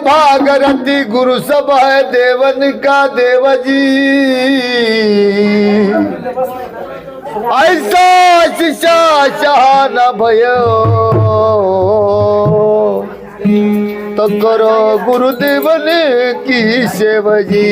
भागरथी गुरु सब है देवन का देवजी। ऐसा शिष्या शहा न भयो तो करो गुरुदेवन की सेवजी।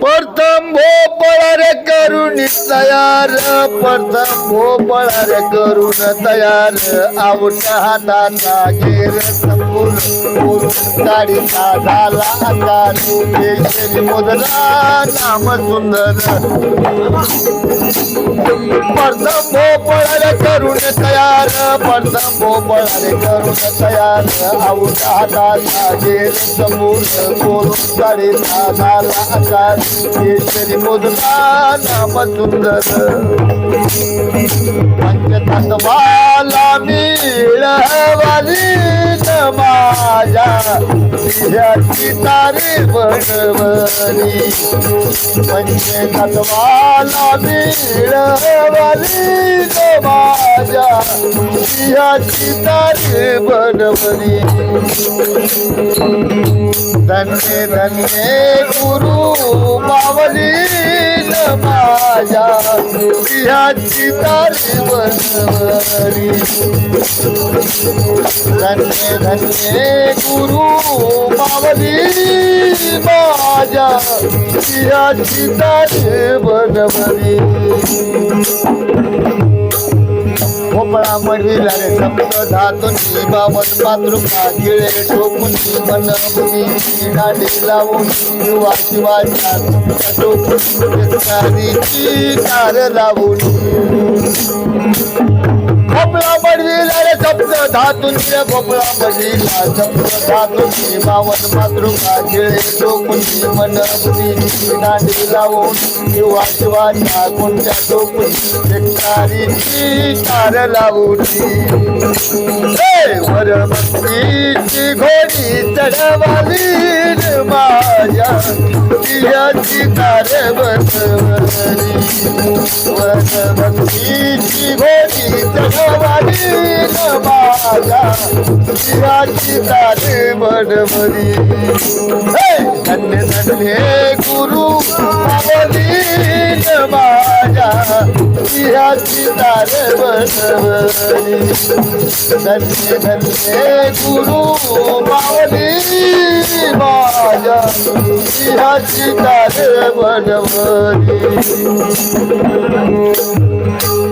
प्रथम भोपळा रे करून तयार, प्रथम भोपळा रे करून तयार, आवटा हाताचा घेर संपूर्ण गाडीचा झाला आकार, केशरी मुद्रा नाम सुंदर। प्रथम भोपळा रे करून तयार, प्रथम भोपळा रे करून तयार, आवटा हाताचा घेर संपूर्ण गाडीचा झाला आकार, केशरी मुद्रा नाम सुंदर। पंचतत्वाला मिळवाली न माझ्या ह्याची तारे बनवली, पंचतत्वाला मिळवाली न माझ्या ह्याची तारे बनवली। धन्य धन्य गुरु मावली न माझ्या ह्याची तारी बनवली। धन्य धन्य गुरु मावली माझ्या ह्याची तारी बनवली। भोपळा मढविला रे सप्त धातूंनी बावन मातृका गिळे ठोकून मन मुनी गाडी लावून युवा शिवाच्या टोकून कार लावून। भोपळा मढविला रे सप्त धातूंनी, भोपळा मढविला सप्त धातूंनी बावन मातृका गिळे ठोकून मन मुनी गाडी लावून युवा शिवाच्या कोणत्या टोकून कार लावली। वर भक्तीची घोडी चढवाली माझ्या ह्याची कार बनवली। वर भक्तीची घोडी चढवाली माझ्या ह्याची कार बनवली। धन्य धन्य गुरु मावली माझ्या ह्याची कार बनवली। धन्य धन्य गुरु मावली माझ्या ह्याची कार बनवली।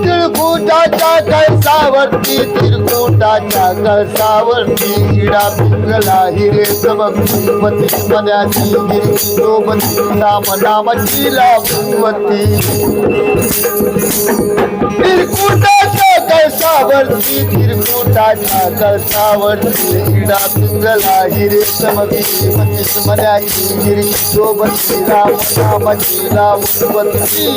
तिळकुटाच्या कळसावरती, तिळकुटाच्या कळसावरती हिरा पिंगला हिरे चमकती, पती मन्याची गिरकी सोबती राम नामाची लाभवती। तिळकुटाच्या कळसावरती, तिळकुटाच्या कळसावरती हिरा पिंगला हिरे चमकती, पती मन्याची गिरकी सोबती राम नामाची लाभवती।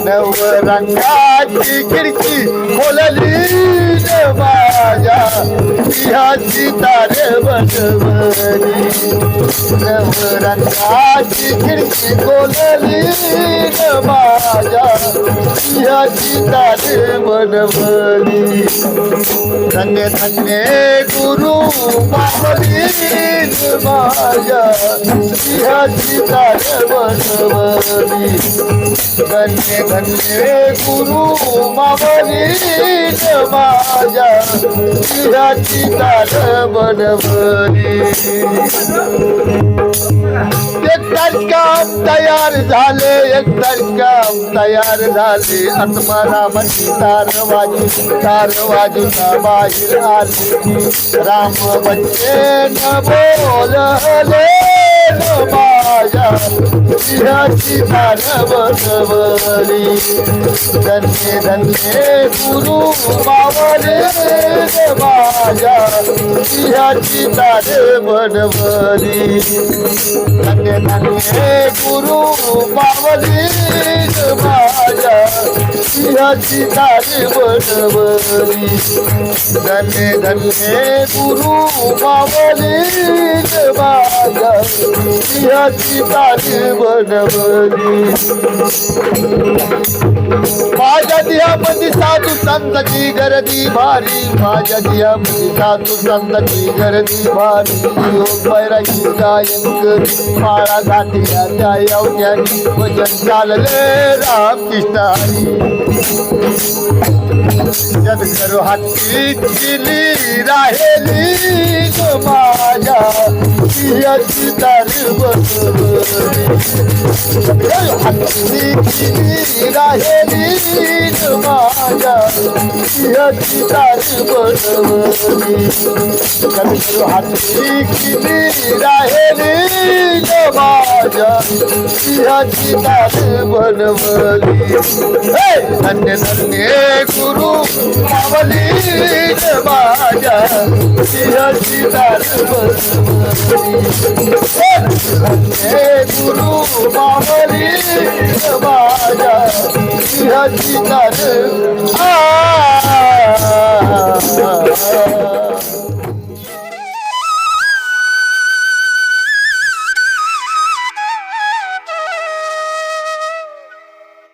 नवरंगाची खिडकी खोलली माझ्या ह्याची तारे बनवली। नवरंगाची खिडकी खोलली माझ्या ह्याची तारे बनवली। धन्य धन्य गुरु मावली माझ्या ह्याची तारे बनवली। धन्य धन्य गुरु मावली माझ्या ह्याची कार बनवली। एकतर काम तयार झाले, एकतर काम तयार झाले, आत्मारामाची तार वाजून बाहेर आले। राम बच्चे न बोलले माझ्या ह्याची कार बनवली। धन्य धन्य गुरु मावली माझ्या ह्याची कार बनवली। धन्य धन्य गुरु मावली माझ्या सिंहाची तारी बनवली धन्य धन्य गुरु मावली माझ्या सिंहाची तारी बनवली माझ्या देहामध्ये साधू संतांची गर्दी भारी माझ्या देहामध्ये साधू संतांची गर्दी भारी योग बैरागी गायन करी माळा घाटिया त्या अवघ्यानी भजन चालले रामकृष्ण हरी जगकरू हाती दिली राहेली माझ्या सिंहाची तारी बनवली हाती दिली राहेली माझ्या सिंहाची तारी बनवली जगकरू हाती दिली राहेली माझ्या सिंहाची तारी बनवली धन्य धन्य गुरु मावली माझ्या सिंहाची तारी बनवली धन्य गुरु मावली माझ्या सिंहाची तारी